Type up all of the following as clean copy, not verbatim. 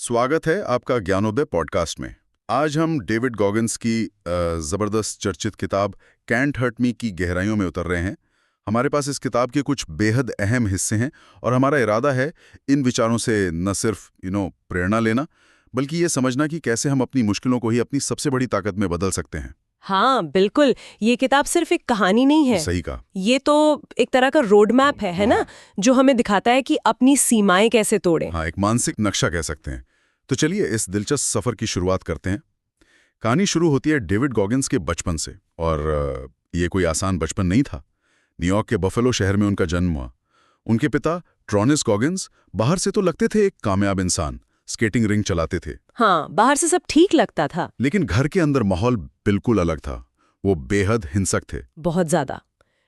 स्वागत है आपका ज्ञानोदय पॉडकास्ट में। आज हम डेविड गॉगिन्स की ज़बरदस्त चर्चित किताब कैंट हर्ट मी की गहराइयों में उतर रहे हैं। हमारे पास इस किताब के कुछ बेहद अहम हिस्से हैं और हमारा इरादा है इन विचारों से न सिर्फ प्रेरणा लेना, बल्कि ये समझना कि कैसे हम अपनी मुश्किलों को ही अपनी सबसे बड़ी ताकत में बदल सकते हैं। हाँ बिल्कुल, ये किताब सिर्फ एक कहानी नहीं है। सही कहा। ये तो एक तरह का रोड मैप है ना, जो हमें दिखाता है कि अपनी सीमाएं कैसे तोड़ें। हाँ, एक मानसिक नक्शा कह सकते हैं। तो चलिए इस दिलचस्प सफर की शुरुआत करते हैं। कहानी शुरू होती है डेविड गॉगिन्स के बचपन से, और ये कोई आसान बचपन नहीं था। न्यूयॉर्क के बफेलो शहर में उनका जन्म हुआ। उनके पिता ट्रॉनिस गॉगिन्स बाहर से तो लगते थे एक कामयाब इंसान, स्केटिंग रिंग चलाते थे। हाँ, बाहर से सब ठीक लगता था, लेकिन घर के अंदर माहौल बिल्कुल अलग था। वो बेहद हिंसक थे। बहुत ज्यादा।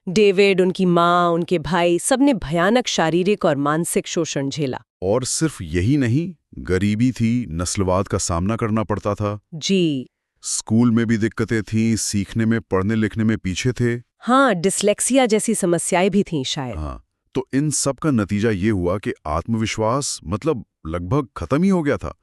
डेविड, उनकी माँ, उनके भाई, सबने भयानक शारीरिक और मानसिक शोषण झेला। और सिर्फ यही नहीं, गरीबी थी, नस्लवाद का सामना करना पड़ता था। जी। स्कूल में भी दिक्कतें थीं, सीखने में, पढ़ने लिखने में पीछे थे। हाँ, डिस्लेक्सिया जैसी समस्याएं भी थीं शायद। हाँ, तो इन सब का नतीजा ये हुआ कि आत्मविश्वास लगभग खत्म ही हो गया था।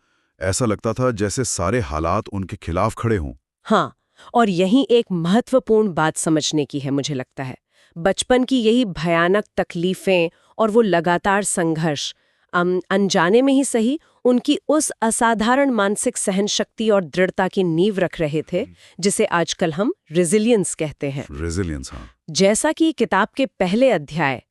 ऐसा लगता था जैसे सारे हालात उनके खिलाफ खड़े हों। हाँ, और यही एक महत्वपूर्ण बात समझने की है, मुझे लगता है। बचपन की यही भयानक तकलीफें और वो लगातार संघर्ष, अनजाने में ही सही, उनकी उस असाधारण मानसिक सहनशक्ति और दृढ़ता की नींव रख रहे थे, जिसे आजकल हम रेजिलियंस कहते हैं। रेजिलियंस, हाँ। जैसा कि किताब के पहले अध्याय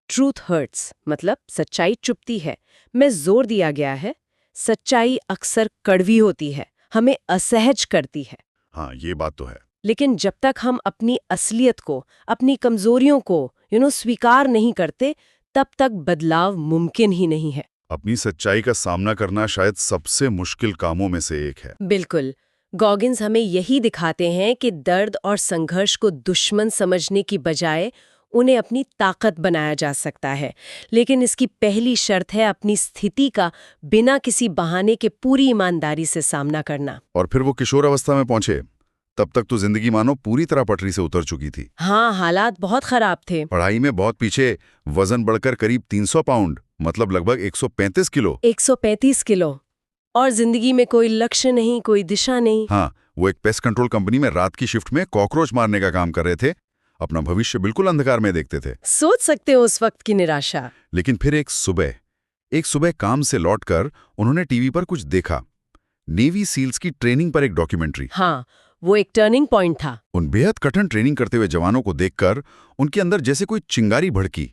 ट्रूथ हर्ट्स, मतलब सच्चाई चुभती है, में जोर दिया गया है, सच्चाई अक्सर कड़वी होती है, हमें असहज करती है। हाँ, ये बात तो है। लेकिन जब तक हम अपनी असलियत को, अपनी कमजोरियों को स्वीकार नहीं करते, तब तक बदलाव मुमकिन ही नहीं है। अपनी सच्चाई का सामना करना शायद सबसे मुश्किल कामों में से एक है। बिल्कुल। गॉगिन्स हमें यही दिखाते हैं कि दर्द और संघर्ष को दुश्मन समझने की बजाय उन्हें अपनी ताकत बनाया जा सकता है। लेकिन इसकी पहली शर्त है अपनी स्थिति का बिना किसी बहाने के पूरी ईमानदारी से सामना करना। और फिर वो किशोर अवस्था में पहुंचे, तब तक तो जिंदगी मानो पूरी तरह पटरी से उतर चुकी थी। हाँ, हालात बहुत खराब थे। पढ़ाई में बहुत पीछे, वजन बढ़कर करीब 300 पाउंड, मतलब लगभग 135 किलो। 135 किलो। और जिंदगी में कोई लक्ष्य नहीं, कोई दिशा नहीं। हाँ, वो एक पेस्ट कंट्रोल कंपनी में रात की शिफ्ट में कॉकरोच मारने का काम कर रहे थे। अपना भविष्य बिल्कुल अंधकार में देखते थे। सोच सकते हो उस वक्त की निराशा। लेकिन फिर एक सुबह काम से लौटकर उन्होंने टीवी पर कुछ देखा। नेवी सील्स की ट्रेनिंग पर एक डॉक्यूमेंट्री। हाँ, वो एक टर्निंग पॉइंट था। उन बेहद कठिन ट्रेनिंग करते हुए जवानों को देखकर उनके अंदर जैसे कोई चिंगारी भड़की।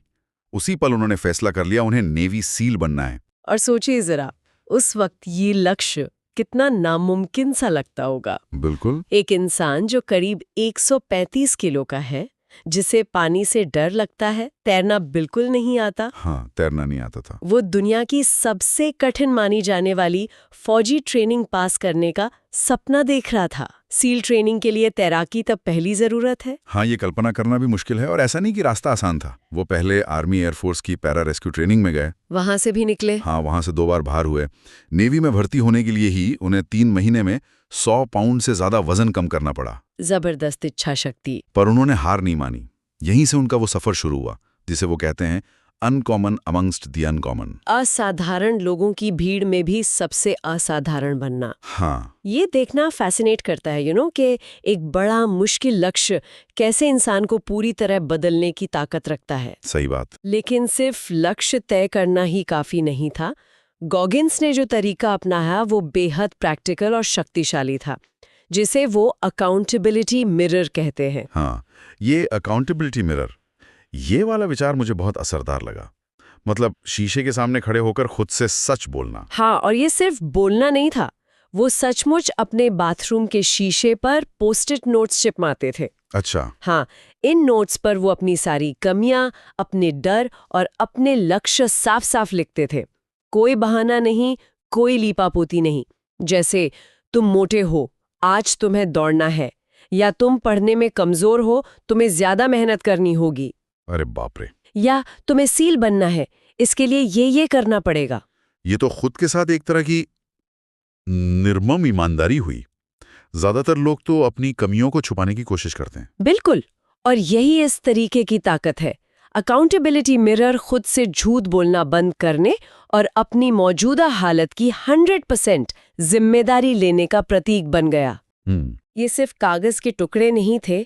उसी पल उन्होंने फैसला कर लिया, उन्हें नेवी सील बनना है। और सोचिए जरा, उस वक्त ये लक्ष्य कितना नामुमकिन सा लगता होगा। बिल्कुल। एक इंसान जो करीब 135 किलो का है, जिसे पानी से डर लगता है, तैरना बिल्कुल नहीं आता। हाँ, तैरना नहीं आता था। वो दुनिया की सबसे कठिन मानी जाने वाली फौजी ट्रेनिंग पास करने का सपना देख रहा था। सील ट्रेनिंग के लिए तैराकी तब पहली जरूरत है। हाँ, ये कल्पना करना भी मुश्किल है, और ऐसा नहीं कि रास्ता आसान था। वो पहले आर्मी एयरफोर्स की पैरा रेस्क्यू ट्रेनिंग में गए। वहां से भी निकले। हाँ, वहां से 2 बार बाहर हुए। नेवी में भर्ती होने के लिए ही उन्हें 3 महीने में 100 पाउंड से ज्यादा वजन कम करना पड़ा। जबरदस्त इच्छा शक्ति। पर उन्होंने हार नहीं मानी। यहीं से उनका वो सफर शुरू हुआ, जिसे वो कहते हैं अनकॉमन अमंगस्ट द अनकॉमन। असाधारण लोगों की भीड़ में भी सबसे असाधारण बनना। हाँ, ये देखना फैसिनेट करता है कि एक बड़ा मुश्किल लक्ष्य कैसे इंसान को पूरी तरह बदलने की ताकत रखता है। सही बात। लेकिन सिर्फ लक्ष्य तय करना ही काफी नहीं था। गॉगिन्स ने जो तरीका अपनाया वो बेहद प्रैक्टिकल और शक्तिशाली था, जिसे वो अकाउंटेबिलिटी मिरर कहते हैं। हाँ, ये अकाउंटेबिलिटी मिरर, ये वाला विचार मुझे बहुत असरदार लगा। मतलब शीशे के सामने खड़े होकर खुद से सच बोलना। हाँ, और ये सिर्फ बोलना नहीं था, वो सचमुच अपने बाथरूम के शीशे पर पोस्ट-इट नोट्स चिपकाते थे। अच्छा। हाँ, इन नोट्स पर वो अपनी सारी कमियां, अपने डर और अपने लक्ष्य साफ साफ लिखते थे। कोई बहाना नहीं, कोई लीपापोती नहीं। जैसे, तुम मोटे हो, आज तुम्हें दौड़ना है, या तुम पढ़ने में कमजोर हो, तुम्हें ज्यादा मेहनत करनी होगी। अरे बाप रे। या तुम्हें सील बनना है, इसके लिए ये करना पड़ेगा। ये तो खुद के साथ एक तरह की निर्मम ईमानदारी हुई। ज्यादातर लोग तो अपनी कमियों को छुपाने की कोशिश करते हैं। बिल्कुल, और यही इस तरीके की ताकत है। अकाउंटेबिलिटी मिरर खुद से झूठ बोलना बंद करने और अपनी मौजूदा हालत की 100% जिम्मेदारी लेने का प्रतीक बन गया। ये सिर्फ कागज के टुकड़े नहीं थे,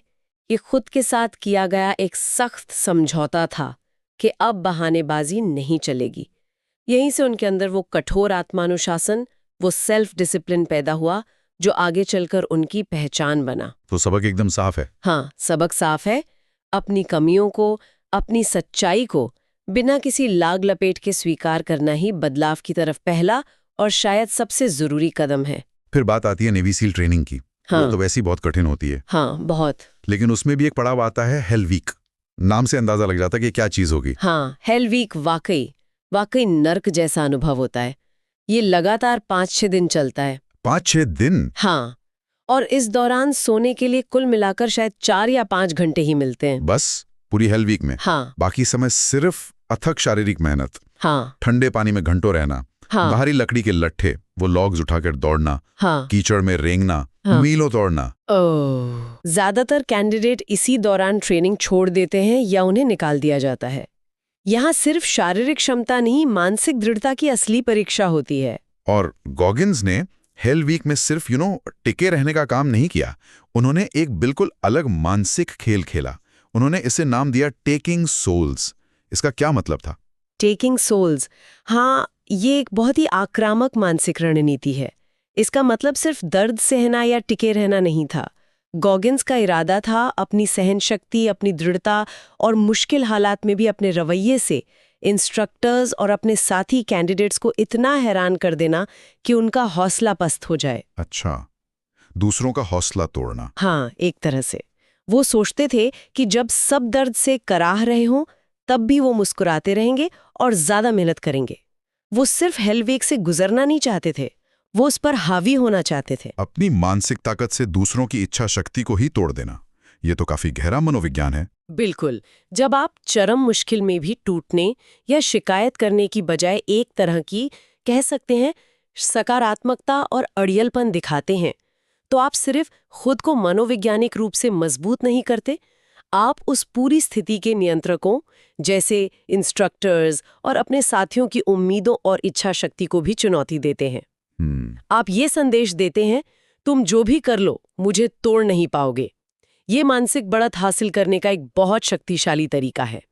ये खुद के साथ किया गया एक सख्त समझौता था कि अब बहानेबाजी नहीं चलेगी। यहीं से उनके अंदर वो कठोर आत्मानुशासन, वो सेल्फ डिसिप्लिन पैदा हुआ जो आगे चलकर उनकी पहचान बना। तो सबक एकदम साफ है। हाँ, सबक साफ है। अपनी कमियों को, अपनी सच्चाई को बिना किसी लाग लपेट के स्वीकार करना ही बदलाव की तरफ पहला और शायद सबसे जरूरी कदम है। फिर बात आती है नेवी सील ट्रेनिंग की। हाँ। वो तो वैसी बहुत कठिन होती है। हाँ, बहुत। लेकिन उसमें भी एक पड़ाव आता है हेल वीक। नाम से अंदाजा लग जाता है कि क्या चीज होगी। हाँ, हेल वीक वाकई नर्क जैसा अनुभव होता है। ये लगातार 5-6 दिन चलता है। 5-6 दिन? हाँ, और इस दौरान सोने के लिए कुल मिलाकर शायद 4 या 5 घंटे ही मिलते हैं। बस पूरी हेल वीक में? हाँ। बाकी समय सिर्फ अथक शारीरिक मेहनत। हाँ। ठंडे पानी में घंटों रहना। हाँ। बाहरी लकड़ी के लट्ठे, वो लॉग्स उठाकर दौड़ना। हाँ। कीचड़ में रेंगना। हाँ। मीलों तोड़ना। ज्यादातर कैंडिडेट इसी दौरान ट्रेनिंग छोड़ देते हैं या उन्हें निकाल दिया जाता है। यहाँ सिर्फ शारीरिक क्षमता नहीं, मानसिक दृढ़ता की असली परीक्षा होती है। और गॉगिन्स ने हेल वीक में सिर्फ टिके रहने का काम नहीं किया। उन्होंने एक बिल्कुल अलग मानसिक खेल खेला। उन्होंने इसे नाम दिया टेकिंग सोल्स। इसका क्या मतलब था? टेकिंग सोल्स, हाँ, ये एक बहुत ही आक्रामक मानसिक रणनीति है। इसका मतलब सिर्फ दर्द सहना या टिके रहना नहीं था। गॉगिन्स का इरादा था अपनी सहन शक्ति, अपनी दृढ़ता और मुश्किल हालात में भी अपने रवैये से इंस्ट्रक्टर्स और अपने साथी कैंडिडेट्स को इतना हैरान कर देना कि उनका हौसला पस्त हो जाए। अच्छा, दूसरों का हौसला तोड़ना। हाँ, एक तरह से। वो सोचते थे कि जब सब दर्द से कराह रहे हों, तब भी वो मुस्कुराते रहेंगे और ज्यादा मेहनत करेंगे। वो सिर्फ हेल वीक से गुजरना नहीं चाहते थे, वो उस पर हावी होना चाहते थे। अपनी मानसिक ताकत से दूसरों की इच्छा शक्ति को ही तोड़ देना, ये तो काफी गहरा मनोविज्ञान है। बिल्कुल। जब आप चरम मुश्किल में भी टूटने या शिकायत करने की बजाय एक तरह की, कह सकते हैं, सकारात्मकता और अड़ियलपन दिखाते हैं, तो आप सिर्फ खुद को मनोवैज्ञानिक रूप से मजबूत नहीं करते, आप उस पूरी स्थिति के नियंत्रकों जैसे इंस्ट्रक्टर्स और अपने साथियों की उम्मीदों और इच्छा शक्ति को भी चुनौती देते हैं। आप ये संदेश देते हैं, तुम जो भी कर लो, मुझे तोड़ नहीं पाओगे। ये मानसिक बढ़त हासिल करने का एक बहुत शक्तिशाली तरीका है।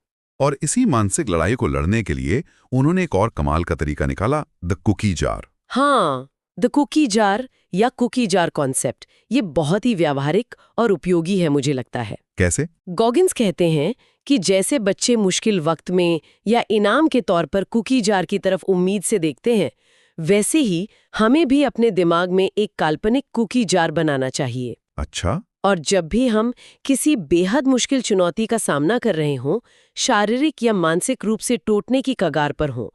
और इसी मानसिक लड़ाई को लड़ने के लिए उन्होंने एक और कमाल का तरीका निकाला, द कुकी जार। हाँ, द कुकी जार या कुकी जार कॉन्सेप्ट, ये बहुत ही व्यावहारिक और उपयोगी है मुझे लगता है। कैसे? गॉगिन्स कहते हैं कि जैसे बच्चे मुश्किल वक्त में या इनाम के तौर पर कुकी जार की तरफ उम्मीद से देखते हैं, वैसे ही हमें भी अपने दिमाग में एक काल्पनिक कुकी जार बनाना चाहिए। अच्छा। और जब भी हम किसी बेहद मुश्किल चुनौती का सामना कर रहे हों, शारीरिक या मानसिक रूप से टूटने की कगार पर हों,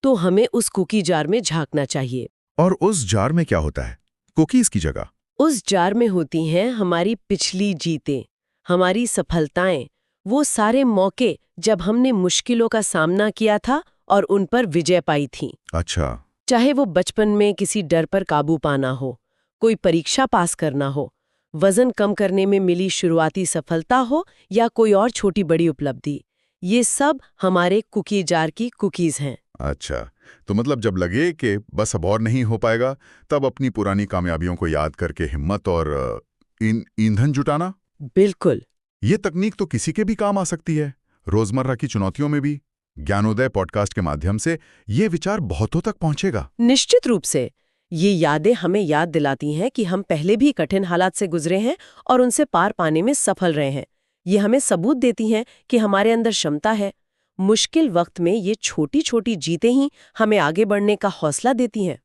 तो हमें उस कुकी जार में झांकना चाहिए। और उस जार में क्या होता है कुकीज की जगह? उस जार में होती हैं हमारी पिछली जीतें, हमारी सफलताएं, वो सारे मौके जब हमने मुश्किलों का सामना किया था और उन पर विजय पाई थी। अच्छा। चाहे वो बचपन में किसी डर पर काबू पाना हो, कोई परीक्षा पास करना हो, वजन कम करने में मिली शुरुआती सफलता हो या कोई और छोटी बड़ी उपलब्धि, ये सब हमारे कुकी जार की कुकीज हैं। अच्छा, तो मतलब जब लगे कि बस अब और नहीं हो पाएगा, तब अपनी पुरानी कामयाबियों को याद करके हिम्मत और ईंधन जुटाना। बिल्कुल। ये तकनीक तो किसी के भी काम आ सकती है, रोजमर्रा की चुनौतियों में भी। ज्ञानोदय पॉडकास्ट के माध्यम से ये विचार बहुतों तक पहुंचेगा। निश्चित रूप से। ये यादें हमें याद दिलाती हैं कि हम पहले भी कठिन हालात से गुजरे हैं और उनसे पार पाने में सफल रहे हैं। ये हमें सबूत देती हैं कि हमारे अंदर क्षमता है। मुश्किल वक्त में ये छोटी छोटी जीतें ही हमें आगे बढ़ने का हौसला देती हैं।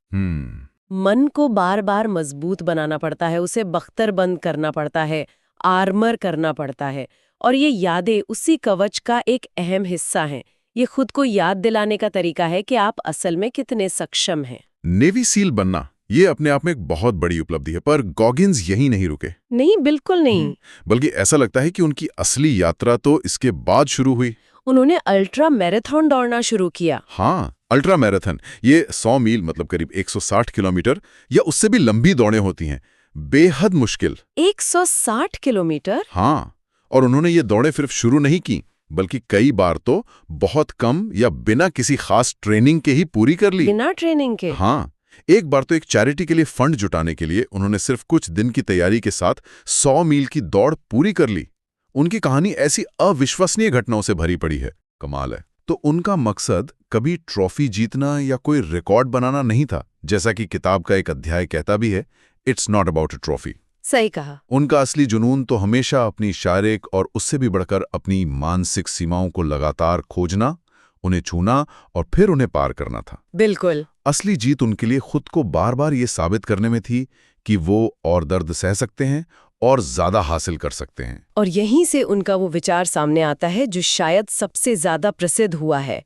मन को बार बार मजबूत बनाना पड़ता है, उसे बख्तरबंद करना पड़ता है, आर्मर करना पड़ता है, और ये यादें उसी कवच का एक अहम हिस्सा हैं। ये खुद को याद दिलाने का तरीका है कि आप असल में कितने सक्षम हैं। नेवी सील बनना ये अपने आप में एक बहुत बड़ी उपलब्धि है, पर गॉगिन्स यहीं नहीं रुके। नहीं, बिल्कुल नहीं। बल्कि ऐसा लगता है कि उनकी असली यात्रा तो इसके बाद शुरू हुई। उन्होंने अल्ट्रा मैराथन दौड़ना शुरू किया। हाँ, अल्ट्रा मैराथन, ये 100 मील मतलब करीब 160 किलोमीटर या उससे भी लंबी दौड़ें होती हैं, बेहद मुश्किल। 160 किलोमीटर? हाँ, और उन्होंने ये दौड़ें सिर्फ शुरू नहीं की, बल्कि कई बार तो बहुत कम या बिना किसी खास ट्रेनिंग के ही पूरी कर ली। बिना ट्रेनिंग के? हाँ, एक बार तो एक चैरिटी के लिए फंड जुटाने के लिए उन्होंने सिर्फ कुछ दिन की तैयारी के साथ 100 मील की दौड़ पूरी कर ली। उनकी कहानी ऐसी अविश्वसनीय घटनाओं से भरी पड़ी है, कमाल है। तो उनका मकसद कभी ट्रॉफी जीतना या कोई रिकॉर्ड बनाना नहीं था, जैसा कि किताब का एक अध्याय कहता भी है, it's not about a trophy. सही कहा। उनका असली जुनून तो हमेशा अपनी शारीरिक और उससे भी बढ़कर अपनी मानसिक सीमाओं को लगातार खोजना, उन्हें छूना और फिर उन्हें पार करना था। बिल्कुल। असली जीत उनके लिए खुद को बार बार ये साबित करने में थी कि वो और दर्द सह सकते हैं और ज्यादा हासिल कर सकते हैं। और यहीं से उनका वो विचार सामने आता है जो शायद सबसे ज्यादा प्रसिद्ध हुआ है,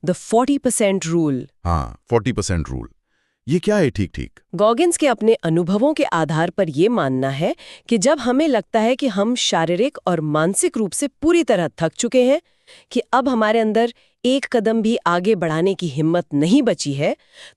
द 40% रूल। हाँ, 40% रूल। ये क्या है ठीक? गॉगिन्स के अपने अनुभवों के आधार पर ये मानना है कि जब हमें लगता है कि हम शारीरिक और मानसिक रूप से पूरी तरह थक चुके हैं, कि अब हमारे अंदर एक कदम भी आगे बढ़ाने की हिम्मत नहीं बची है,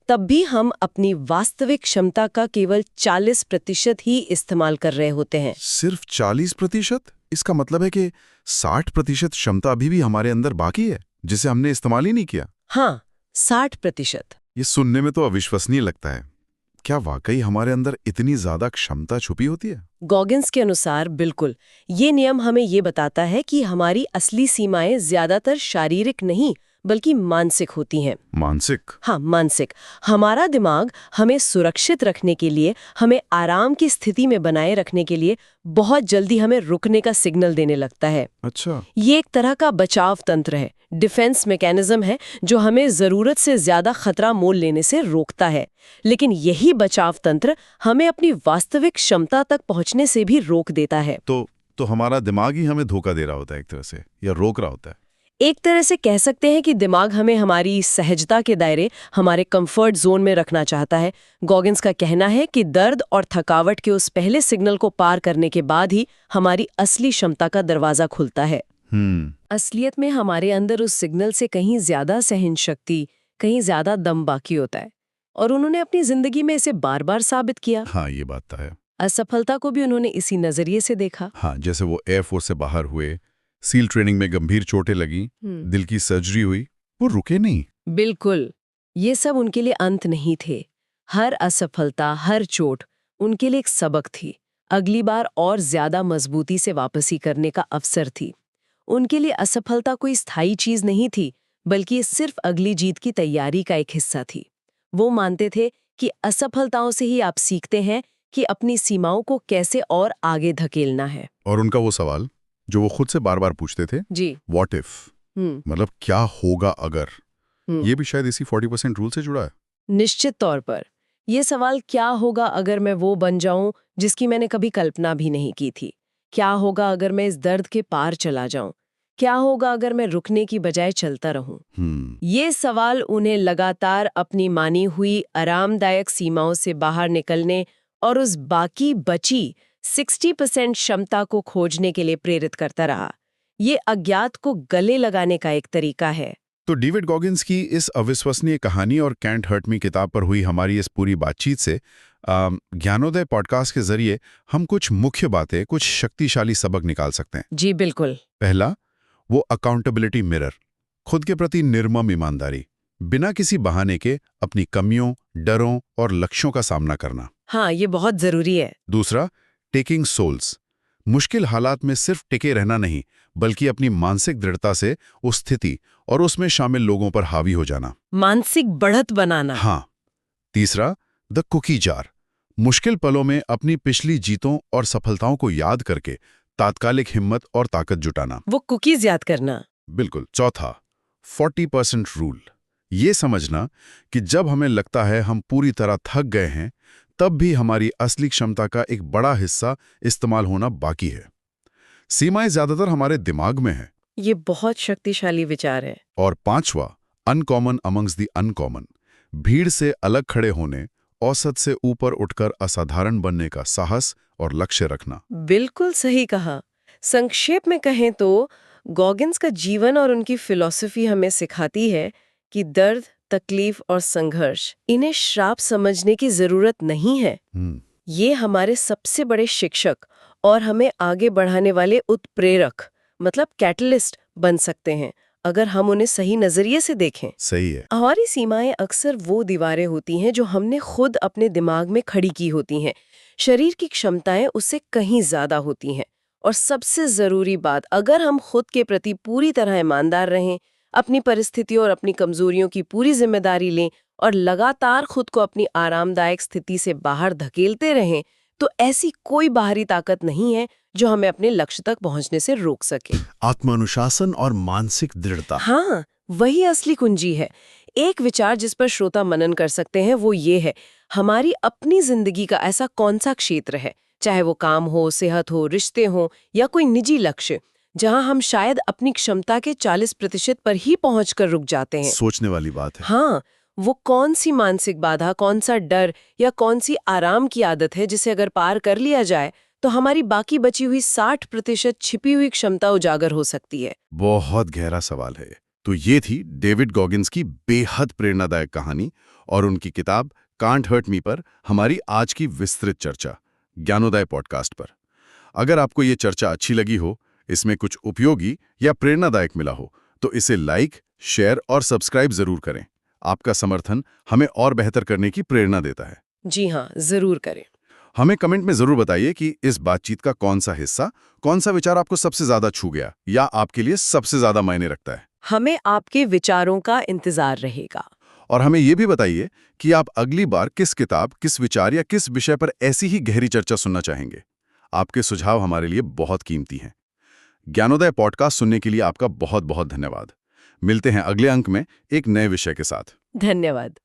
तब भी हम अपनी वास्तविक क्षमता का केवल 40% ही इस्तेमाल कर रहे होते हैं। सिर्फ 40%? इसका मतलब है कि 60% क्षमता अभी भी हमारे अंदर बाकी है, जिसे हमने इस्तेमाल ही नहीं किया। हाँ, 60%। ये सुनने में तो अविश्वसनीय लगता है। क्या वाकई हमारे अंदर इतनी ज्यादा क्षमता छुपी होती है? गॉगिन्स के अनुसार बिल्कुल। ये नियम हमें ये बताता है कि हमारी असली सीमाएं ज्यादातर शारीरिक नहीं बल्कि मानसिक होती हैं। मानसिक? हाँ, मानसिक। हमारा दिमाग हमें सुरक्षित रखने के लिए, हमें आराम की स्थिति में बनाए रखने के लिए बहुत जल्दी हमें रुकने का सिग्नल देने लगता है। अच्छा। ये एक तरह का बचाव तंत्र है, डिफेंस मैकेनिज्म है, जो हमें जरूरत से ज्यादा खतरा मोल लेने से रोकता है। लेकिन यही बचाव तंत्र हमें अपनी वास्तविक क्षमता तक पहुंचने से भी रोक देता है। तो हमारा दिमाग ही हमें धोखा दे रहा होता है एक तरह से, या रोक रहा होता है? एक तरह से कह सकते हैं कि दिमाग हमें हमारी सहजता के दायरे, हमारे कंफर्ट जोन में रखना चाहता है। गॉगिन्स का कहना है कि दर्द और थकावट के उस पहले सिग्नल को पार करने के बाद ही हमारी असली क्षमता का दरवाजा खुलता है। असलियत में हमारे अंदर उस सिग्नल से कहीं ज्यादा सहन शक्ति, कहीं ज्यादा दम बाकी होता है। और उन्होंने अपनी जिंदगी में इसे बार बार साबित किया। हाँ, ये बात तो है। असफलता को भी उन्होंने इसी नजरिए से देखा। हाँ, जैसे वो एयरफोर्स से बाहर हुए, सील ट्रेनिंग में गंभीर चोटें लगी, दिल की सर्जरी हुई, वो रुके नहीं। बिल्कुल। ये सब उनके लिए अंत नहीं थे। हर असफलता, हर चोट उनके लिए एक सबक थी। अगली बार और ज्यादा मजबूती से वापसी करने का अवसर थी। उनके लिए असफलता कोई स्थायी चीज नहीं थी, बल्कि ये सिर्फ अगली जीत की तैयारी का एक हिस्सा थी। वो मानते थे कि असफलताओं से ही आप सीखते हैं कि अपनी सीमाओं को कैसे और आगे धकेलना है। और उनका वो सवाल जो वो खुद से बार बार पूछते थे, जी। व्हाट इफ, मतलब क्या होगा अगर, ये भी शायद इसी 40% रूल से जुड़ा है। निश्चित तौर पर ये सवाल, क्या होगा अगर मैं वो बन जाऊं जिसकी मैंने कभी कल्पना भी नहीं की थी? क्या होगा अगर मैं इस दर्द के पार चला जाऊं? क्या होगा अगर मैं रुकने की बजाय चलता रहूं? ये सवाल उन्हें लगातार अपनी मानी हुई आरामदायक सीमाओं से बाहर निकलने और उस बाकी बची 60% क्षमता को खोजने के लिए प्रेरित करता रहा। ये अज्ञात को गले लगाने का एक तरीका है। तो डेविड गॉगिन्स की इस अविश्वसनीय कहानी और कैंट हर्ट मी किताब पर हुई हमारी इस पूरी बातचीत से ज्ञानोदय पॉडकास्ट के जरिए हम कुछ मुख्य बातें, कुछ शक्तिशाली सबक निकाल सकते हैं। जी बिल्कुल। पहला, वो अकाउंटेबिलिटी मिरर, खुद के प्रति निर्मम ईमानदारी, बिना किसी बहाने के अपनी कमियों, डरों और लक्ष्यों का सामना करना। हाँ, ये बहुत जरूरी है। दूसरा, टेकिंग सोल्स, मुश्किल हालात में सिर्फ टिके रहना नहीं, बल्कि अपनी मानसिक दृढ़ता से उस स्थिति और उसमें शामिल लोगों पर हावी हो जाना, मानसिक बढ़त बनाना। हाँ। तीसरा, द कुकी जार, मुश्किल पलों में अपनी पिछली जीतों और सफलताओं को याद करके तात्कालिक हिम्मत और ताकत जुटाना, वो कुकीज याद करना। बिल्कुल। चौथा, 40% रूल, ये समझना कि जब हमें लगता है हम पूरी तरह थक गए हैं, तब भी हमारी असली क्षमता का एक बड़ा हिस्सा इस्तेमाल होना बाकी है। सीमाएं ज्यादातर हमारे दिमाग में है। ये बहुत शक्तिशाली विचार है। और पांचवा, अनकॉमन अमंग्स द अनकॉमन, भीड़ से अलग खड़े होने, औसत से ऊपर उठकर असाधारण बनने का साहस और लक्ष्य रखना। बिल्कुल सही कहा। संक्षेप में कहें तो गॉगिन्स का जीवन और उनकी फिलॉसफी हमें सिखाती है कि दर्द, तकलीफ और संघर्ष, इन्हें श्राप समझने की जरूरत नहीं है। ये हमारे सबसे बड़े शिक्षक और हमें आगे बढ़ाने वाले उत्प्रेरक, मतलब कैटलिस्ट बन सकते हैं अगर हम उन्हें सही नजरिए से देखें। सही है। हमारी सीमाएं अक्सर वो दीवारें होती हैं जो हमने खुद अपने दिमाग में खड़ी की होती हैं। शरीर की क्षमताएं उससे कहीं ज्यादा होती हैं। और सबसे जरूरी बात, अगर हम खुद के प्रति पूरी तरह ईमानदार रहें, अपनी परिस्थितियों और अपनी कमजोरियों की पूरी जिम्मेदारी लें और लगातार खुद को अपनी आरामदायक स्थिति से बाहर धकेलते रहें, तो ऐसी कोई बाहरी ताकत नहीं है जो हमें अपने लक्ष्य तक पहुंचने से रोक सके। आत्मानुशासन और मानसिक दृढ़ता। हाँ, वही असली कुंजी है। एक विचार जिस पर श्रोता मनन कर सकते हैं वो ये है, हमारी अपनी जिंदगी का ऐसा कौन सा क्षेत्र है, चाहे वो काम हो, सेहत हो, रिश्ते हो या कोई निजी लक्ष्य, जहां हम शायद अपनी क्षमता के 40% पर ही पहुंचकर रुक जाते हैं। सोचने वाली बात है। हाँ, वो कौन सी मानसिक बाधा, कौन सा डर या कौन सी आराम की आदत है जिसे अगर पार कर लिया जाए तो हमारी बाकी बची हुई 60% छिपी हुई क्षमता उजागर हो सकती है। बहुत गहरा सवाल है। तो ये थी डेविड गॉगिन्स की बेहद प्रेरणादायक कहानी और उनकी किताब कांट हर्ट मी पर हमारी आज की विस्तृत चर्चा ज्ञानोदय पॉडकास्ट पर। अगर आपको ये चर्चा अच्छी लगी हो, इसमें कुछ उपयोगी या प्रेरणादायक मिला हो, तो इसे लाइक, शेयर और सब्सक्राइब जरूर करें। आपका समर्थन हमें और बेहतर करने की प्रेरणा देता है। जी हाँ, जरूर करें। हमें कमेंट में जरूर बताइए कि इस बातचीत का कौन सा हिस्सा, कौन सा विचार आपको सबसे ज्यादा छू गया या आपके लिए सबसे ज्यादा मायने रखता है। हमें आपके विचारों का इंतजार रहेगा। और हमें ये भी बताइए कि आप अगली बार किस किताब, किस विचार या किस विषय पर ऐसी ही गहरी चर्चा सुनना चाहेंगे। आपके सुझाव हमारे लिए बहुत कीमती हैं। ज्ञानोदय पॉडकास्ट सुनने के लिए आपका बहुत बहुत धन्यवाद। मिलते हैं अगले अंक में एक नए विषय के साथ। धन्यवाद।